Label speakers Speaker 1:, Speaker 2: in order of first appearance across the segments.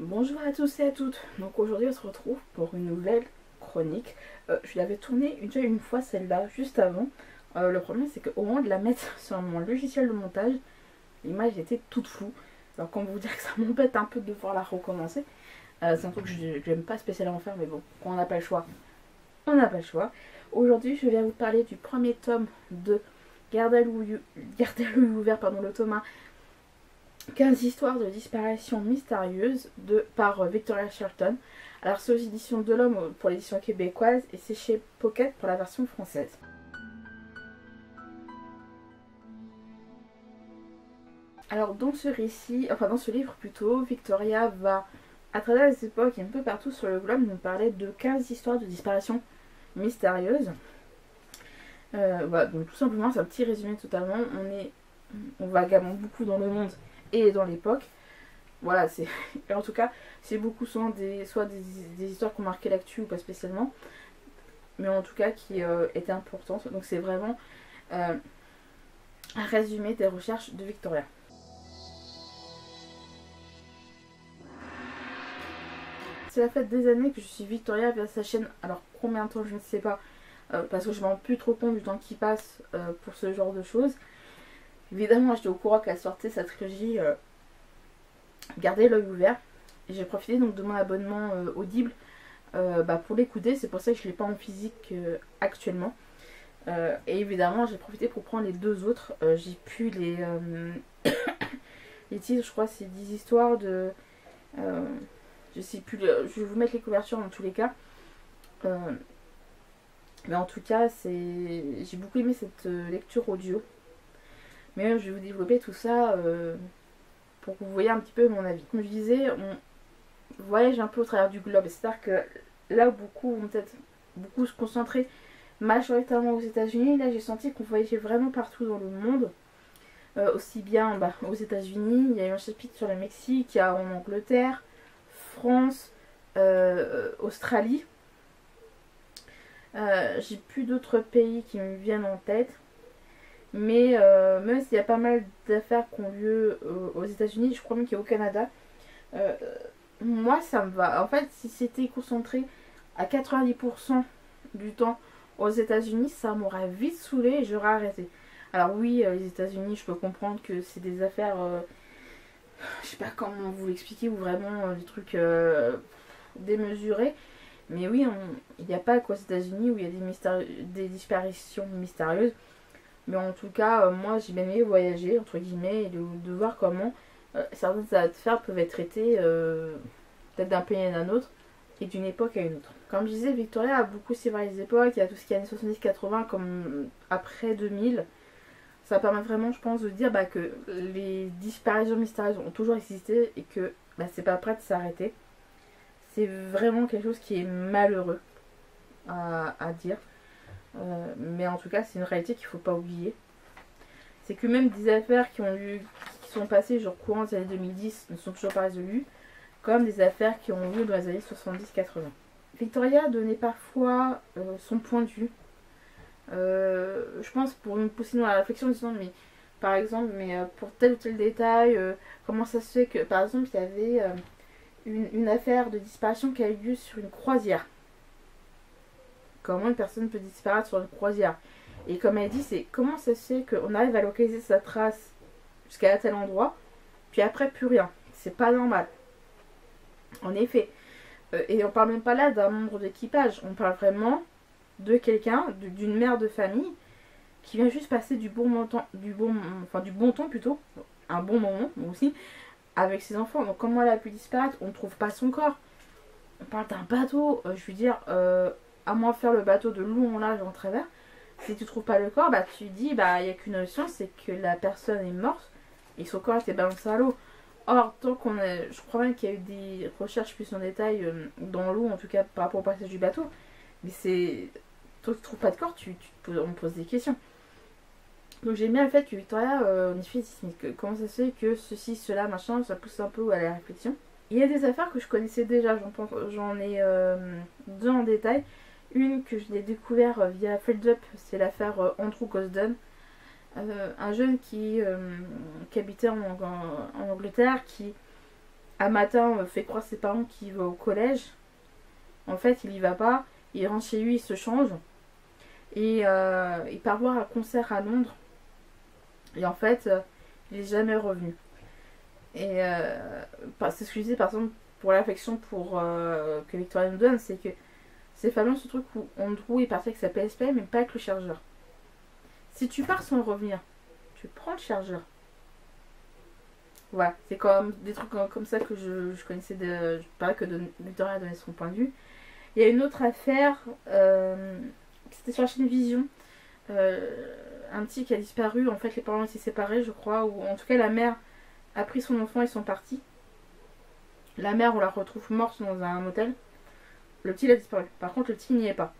Speaker 1: Bonjour à tous et à toutes. Donc aujourd'hui on se retrouve pour une nouvelle chronique. Je l'avais tournée déjà une fois celle-là, juste avant. Le problème c'est qu'au moment de la mettre sur mon logiciel de montage, l'image était toute floue. Alors qu'on vous dire que ça m'embête un peu de devoir la recommencer. C'est un truc que j'aime pas spécialement faire, mais bon, quand on n'a pas le choix, on n'a pas le choix. Aujourd'hui je viens vous parler du premier tome de Gardez l'œil ouvert, le tome 1. 15 histoires de disparition mystérieuse par Victoria Shelton. Alors c'est aux éditions de l'Homme pour l'édition québécoise et c'est chez Pocket pour la version française. Alors dans ce récit, enfin dans ce livre plutôt, Victoria va à travers les époques et un peu partout sur le globe nous parler de 15 histoires de disparition mystérieuse. Voilà, donc tout simplement c'est un petit résumé totalement. On vagabonde beaucoup dans le monde et dans l'époque. Voilà, c'est. En tout cas, c'est beaucoup soit des histoires qui ont marqué l'actu ou pas spécialement, mais en tout cas qui étaient importantes. Donc c'est vraiment un résumé des recherches de Victoria. C'est la fête des années que je suis Victoria via sa chaîne. Alors combien de temps je ne sais pas, parce que je ne me rends plus trop compte du temps qui passe pour ce genre de choses. Évidemment, j'étais au courant qu'elle sortait sa trilogie Gardez l'œil ouvert. Et j'ai profité donc de mon abonnement Audible pour l'écouter. C'est pour ça que je ne l'ai pas en physique actuellement. Et évidemment, j'ai profité pour prendre les deux autres. J'ai pu les titres, je crois, c'est 10 histoires de. Je sais plus. Je vais vous mettre les couvertures dans tous les cas. Mais en tout cas, j'ai beaucoup aimé cette lecture audio. Mais je vais vous développer tout ça pour que vous voyez un petit peu mon avis. Comme je disais, on voyage un peu au travers du globe. C'est-à-dire que là où beaucoup vont peut-être beaucoup se concentrer majoritairement aux États-Unis, là j'ai senti qu'on voyageait vraiment partout dans le monde. Aussi bien aux États-Unis, il y a eu un chapitre sur le Mexique, il y a en Angleterre, France, Australie. J'ai plus d'autres pays qui me viennent en tête. Mais même s'il y a pas mal d'affaires qui ont lieu aux États-Unis, je crois même qu'il y a au Canada, moi ça me va. En fait, si c'était concentré à 90% du temps aux États-Unis, ça m'aurait vite saoulé et j'aurais arrêté. Alors oui, les États-Unis, je peux comprendre que c'est des affaires, je sais pas comment vous l'expliquer, ou vraiment des trucs démesurés. Mais oui, il n'y a pas qu'aux États-Unis où il y a des disparitions mystérieuses. Mais en tout cas, moi j'ai bien aimé voyager, entre guillemets, et de voir comment certaines affaires peuvent être traitées peut-être d'un pays à un autre et d'une époque à une autre. Comme je disais, Victoria a beaucoup séparé les époques, il y a tout ce qui est années 70-80 comme après 2000. Ça permet vraiment, je pense, de dire que les disparitions mystérieuses ont toujours existé et que c'est pas prêt de s'arrêter. C'est vraiment quelque chose qui est malheureux à dire. Mais en tout cas, c'est une réalité qu'il ne faut pas oublier. C'est que même des affaires qui sont passées genre courant des années 2010 ne sont toujours pas résolues, comme des affaires qui ont eu lieu dans les années 70-80. Victoria donnait parfois son point de vue. Je pense pour nous pousser dans la réflexion en disant par exemple, pour tel ou tel détail, comment ça se fait que par exemple il y avait une affaire de disparition qui a eu lieu sur une croisière. Comment une personne peut disparaître sur une croisière. Et comme elle dit, c'est comment ça se fait qu'on arrive à localiser sa trace jusqu'à tel endroit, puis après plus rien. C'est pas normal. En effet. Et on parle même pas là d'un membre d'équipage. On parle vraiment de quelqu'un, d'une mère de famille, qui vient juste passer du bon temps plutôt, un bon moment aussi, avec ses enfants. Donc comment elle a pu disparaître? On ne trouve pas son corps. On parle d'un bateau, je veux dire, à moins faire le bateau de long en large en travers. Si tu trouves pas le corps, tu dis, il n'y a qu'une option, c'est que la personne est morte et son corps était balancé à l'eau. Or, je crois même qu'il y a eu des recherches plus en détail dans l'eau, en tout cas par rapport au passage du bateau. Mais toi tu trouves pas de corps, on me pose des questions. Donc j'aime bien le fait que Victoria, en effet, comment ça se fait que ceci, cela, machin, ça pousse un peu à la réflexion. Il y a des affaires que je connaissais déjà, j'en ai deux en détail. Une que je l'ai découvert via Feldup, c'est l'affaire Andrew Gosden. Un jeune qui habitait en Angleterre, qui un matin fait croire à ses parents qu'il va au collège. En fait, il y va pas. Il rentre chez lui, il se change. Et il part voir un concert à Londres. Et en fait, il n'est jamais revenu. Et c'est ce que je disais par exemple pour l'affection que Victoria nous donne, c'est que c'est fameux ce truc où Andrew est parti avec sa PSP mais pas avec le chargeur. Si tu pars sans revenir, tu prends le chargeur. Voilà, c'est comme des trucs comme ça que je connaissais je parlais que Victoria a donné son point de vue. Il y a une autre affaire, c'était sur la chaîne Vision. Un petit qui a disparu, en fait les parents étaient séparés je crois, ou en tout cas la mère a pris son enfant et sont partis. La mère on la retrouve morte dans un motel. Le petit il a disparu, par contre le petit n'y est pas.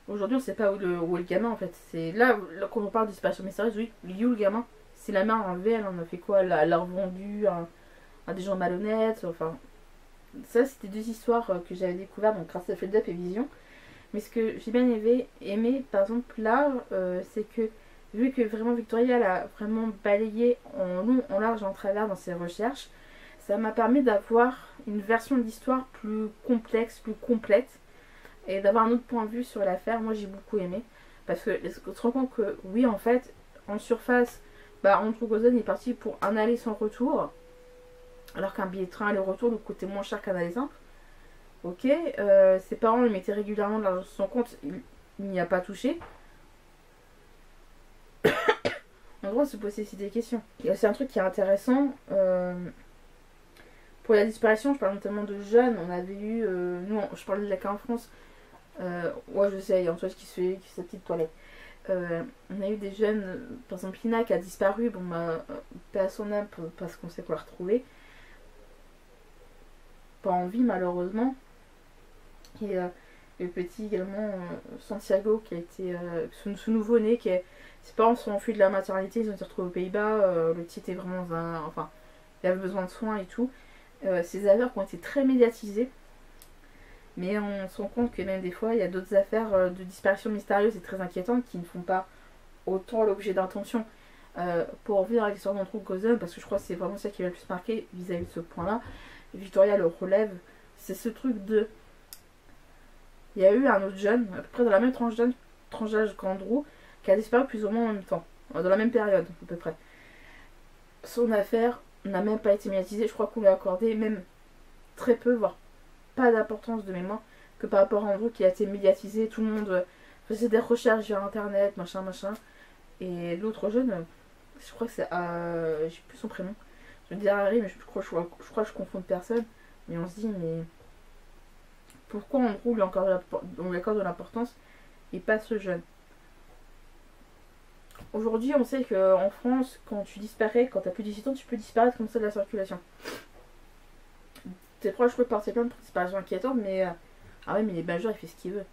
Speaker 1: Aujourd'hui on sait pas où est le gamin en fait. C'est là quand on parle de disparition mystérieuse, oui, il est où le gamin? Si la mère a enlevé, elle en a fait quoi? Elle l'a revendu à des gens malhonnêtes, enfin. Ça c'était deux histoires que j'avais découvertes donc grâce à Fed Up et Vision. Mais ce que j'ai bien aimé par exemple là, c'est que vu que vraiment Victoria elle a vraiment balayé en long, en large, en travers dans ses recherches, ça m'a permis d'avoir une version de l'histoire plus complexe, plus complète, et d'avoir un autre point de vue sur l'affaire. Moi j'ai beaucoup aimé, parce que on se rend compte que oui en fait, en surface, Andrew Gozen est parti pour un aller sans retour, alors qu'un billet de train aller-retour lui coûtait moins cher qu'un aller simple. Ok, ses parents lui mettaient régulièrement de l'argent sur son compte, il n'y a pas touché. En gros, on se posait aussi des questions. C'est un truc qui est intéressant. Pour la disparition, je parle notamment de jeunes. On avait eu, je parlais de la cas en France. Ouais, je sais, il y a Antoine qui se fait sa petite toilette. On a eu des jeunes, par exemple Lina qui a disparu, bon paix à son âme parce qu'on sait qu'on l'a retrouvée. Pas en vie malheureusement. Et le petit également, Santiago, qui a été ce nouveau-né, ses parents sont enfuis de la maternité, ils ont été retrouvés aux Pays-Bas, le petit était vraiment enfin, il avait besoin de soins et tout. Ces affaires qui ont été très médiatisées. Mais on se rend compte que même des fois, il y a d'autres affaires de disparition mystérieuse et très inquiétantes qui ne font pas autant l'objet d'intention. Pour revenir à l'histoire d'Andrew Gozen, parce que je crois que c'est vraiment ça qui m'a le plus marqué vis-à-vis de ce point-là, Victoria le relève, c'est ce truc de... Il y a eu un autre jeune, à peu près dans la même tranche d'âge qu'Andrew, qui a disparu plus ou moins en même temps, dans la même période à peu près. Son affaire n'a même pas été médiatisée, je crois qu'on lui a accordé même très peu, voire pas d'importance de mémoire, que par rapport à Andrew qui a été médiatisé, tout le monde faisait des recherches sur internet, machin. Et l'autre jeune, je crois que c'est... j'ai plus son prénom. Je me dis Harry, mais je crois que je confonds de personne. Mais on se dit, mais... Pourquoi Andrew on lui accorde de l'importance et pas ce jeune? Aujourd'hui, on sait qu'en France, quand tu disparais, quand t'as plus de 18 ans, tu peux disparaître comme ça de la circulation. T'es proche de porter plainte pour disparition inquiétante, mais... ah ouais, mais il est majeur, il fait ce qu'il veut.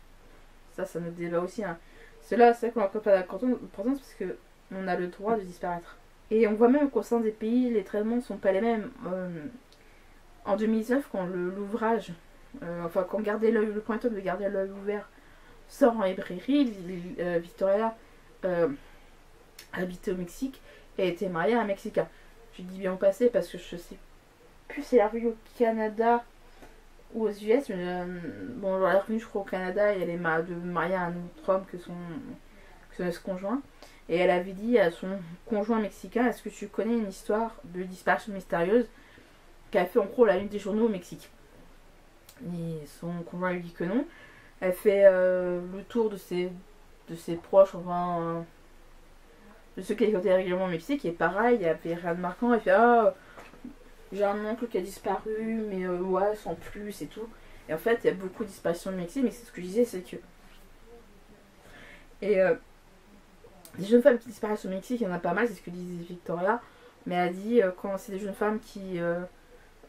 Speaker 1: Ça nous débat aussi. Hein. C'est vrai qu'on n'accorde pas d'importance parce qu'on a le droit de disparaître. Et on voit même qu'au sein des pays, les traitements ne sont pas les mêmes. En 2019, quand l'ouvrage, quand le point top de garder l'œil ouvert sort en librairie, Victoria habitait au Mexique et était mariée à un Mexicain. Je dis bien au passé parce que je sais plus si elle est revenue au Canada ou aux US, mais bon, elle est revenue je crois au Canada et elle est mariée à un autre homme que son ex-conjoint. Et elle avait dit à son conjoint mexicain, est-ce que tu connais une histoire de disparition mystérieuse qui a fait en gros la une des journaux au Mexique? Et son conjoint lui dit que non. Elle fait le tour de ses proches, enfin de ceux qui écoutaient régulièrement au Mexique, et pareil, il n'y avait rien de marquant. Elle fait j'ai un oncle qui a disparu, mais ouais, sans plus et tout. Et en fait, il y a beaucoup de disparitions au Mexique, mais c'est ce que je disais, c'est que... Et des jeunes femmes qui disparaissent au Mexique, il y en a pas mal, c'est ce que disait Victoria. Mais elle a dit, quand c'est des jeunes femmes qui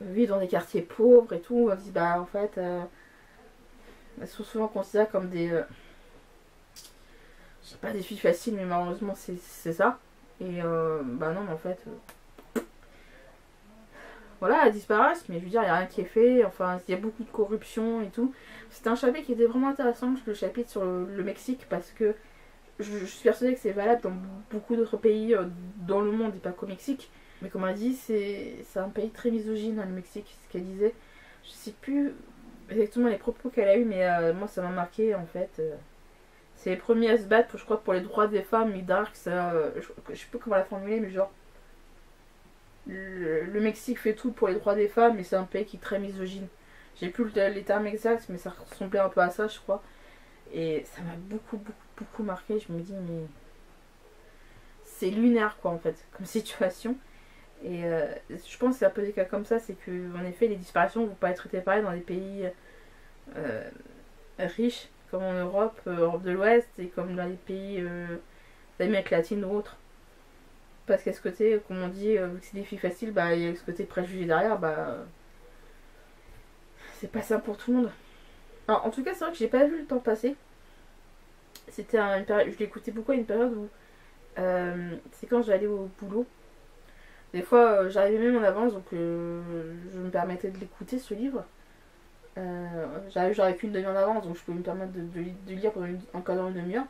Speaker 1: vivent dans des quartiers pauvres et tout, elle dit, en fait, elles sont souvent considérées comme des... je sais pas, des filles faciles, mais malheureusement, c'est ça. Et non, mais en fait... voilà, elles disparaissent, mais je veux dire, il n'y a rien qui est fait, enfin, il y a beaucoup de corruption et tout. C'était un chapitre qui était vraiment intéressant, le chapitre sur le Mexique, parce que je suis persuadée que c'est valable dans beaucoup d'autres pays dans le monde et pas qu'au Mexique. Mais comme elle dit, c'est un pays très misogyne, hein, le Mexique, ce qu'elle disait. Je sais plus exactement les propos qu'elle a eu, mais moi ça m'a marqué en fait. C'est les premiers à se battre, je crois, pour les droits des femmes. Et Dark, ça, je sais plus comment la formuler, mais genre, le Mexique fait tout pour les droits des femmes, mais c'est un pays qui est très misogyne. J'ai plus les termes exacts, mais ça ressemblait un peu à ça, je crois. Et ça m'a beaucoup marqué. Je me dis, mais c'est lunaire, quoi, en fait, comme situation. Et je pense que c'est un peu des cas comme ça, c'est que en effet, les disparitions ne vont pas être traitées pareil dans les pays riches, comme en Europe, Europe de l'Ouest, et comme dans les pays d'Amérique latine ou autres. Parce qu'à ce côté, comme on dit, vu que c'est des filles faciles, bah il y a ce côté préjugé derrière, bah c'est pas ça pour tout le monde. Alors, en tout cas, c'est vrai que j'ai pas vu le temps passer. C'était une période, je l'écoutais beaucoup à une période où c'est quand j'allais au boulot. Des fois, j'arrivais même en avance, donc je me permettais de l'écouter, ce livre. J'arrive genre avec une demi-heure d'avance, donc je peux me permettre de lire pendant encore une demi-heure.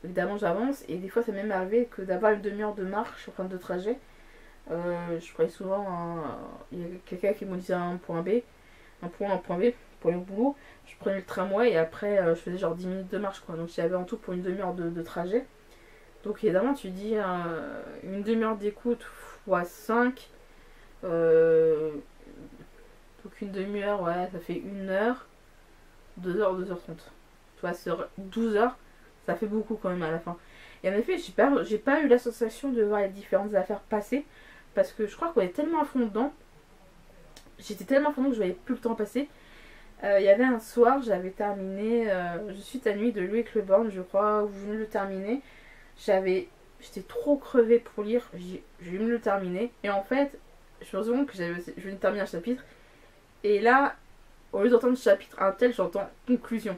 Speaker 1: Évidemment, j'avance, et des fois, ça m'est même arrivé que d'avoir une demi-heure de marche, enfin de trajet. Je prenais souvent il y a quelqu'un qui me disait un point B, un point B pour le boulot. Je prenais le tramway et après, je faisais genre 10 minutes de marche, quoi. Donc, j'avais en tout pour une demi-heure de trajet. Donc évidemment tu dis une demi-heure d'écoute x 5. Donc une demi-heure, ouais, ça fait 1 heure. 2 heures, 2h30. Tu vois, sur 12 heures, ça fait beaucoup quand même à la fin. Et en effet, j'ai pas eu la sensation de voir les différentes affaires passer. Parce que je crois qu'on est tellement à fond dedans. J'étais tellement à fond dedans que je voyais plus le temps passer. Il y avait un soir, j'avais terminé Je suis ta nuit de Loïc Le Borgne, je crois, où je venais de le terminer. J'étais trop crevée pour lire, j'ai dû me le terminer. Et en fait, je me souviens que je venais de terminer un chapitre. Et là, au lieu d'entendre chapitre un tel, j'entends conclusion.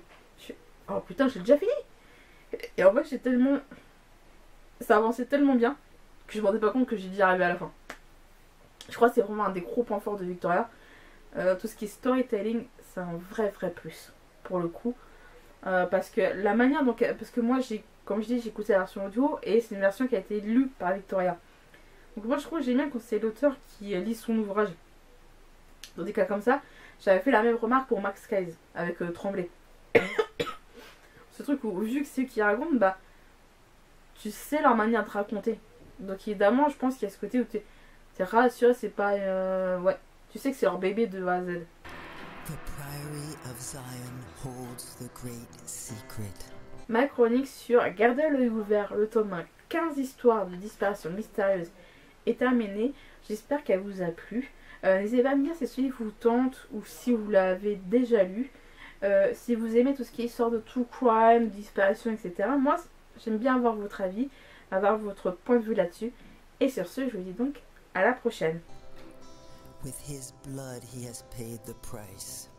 Speaker 1: Oh putain, j'ai déjà fini. Et en fait, ça avançait tellement bien que je me rendais pas compte que j'ai déjà arrivé à la fin. Je crois que c'est vraiment un des gros points forts de Victoria. Tout ce qui est storytelling, c'est un vrai plus pour le coup. Parce que la manière dont... Parce que moi, comme je dis, j'ai écouté la version audio et c'est une version qui a été lue par Victoria. Donc moi, je trouve que j'aime bien quand c'est l'auteur qui lit son ouvrage. Dans des cas comme ça, j'avais fait la même remarque pour Max Skies avec Tremblay. Ce truc où, vu que c'est eux qui racontent, bah, tu sais leur manière de raconter. Donc évidemment, je pense qu'il y a ce côté où t'es rassuré, c'est pas... ouais, tu sais que c'est leur bébé de A à Z.
Speaker 2: The Priory of Zion holds the great secret.
Speaker 1: Ma chronique sur Garder l'œil ouvert, le tome 1, 15 histoires de disparition mystérieuse est terminée. J'espère qu'elle vous a plu. N'hésitez pas à me dire si celui vous tente ou si vous l'avez déjà lu. Si vous aimez tout ce qui est histoire de true crime, disparition, etc. Moi, j'aime bien avoir votre avis, avoir votre point de vue là-dessus. Et sur ce, je vous dis donc à la prochaine.
Speaker 2: With his blood he has paid the price.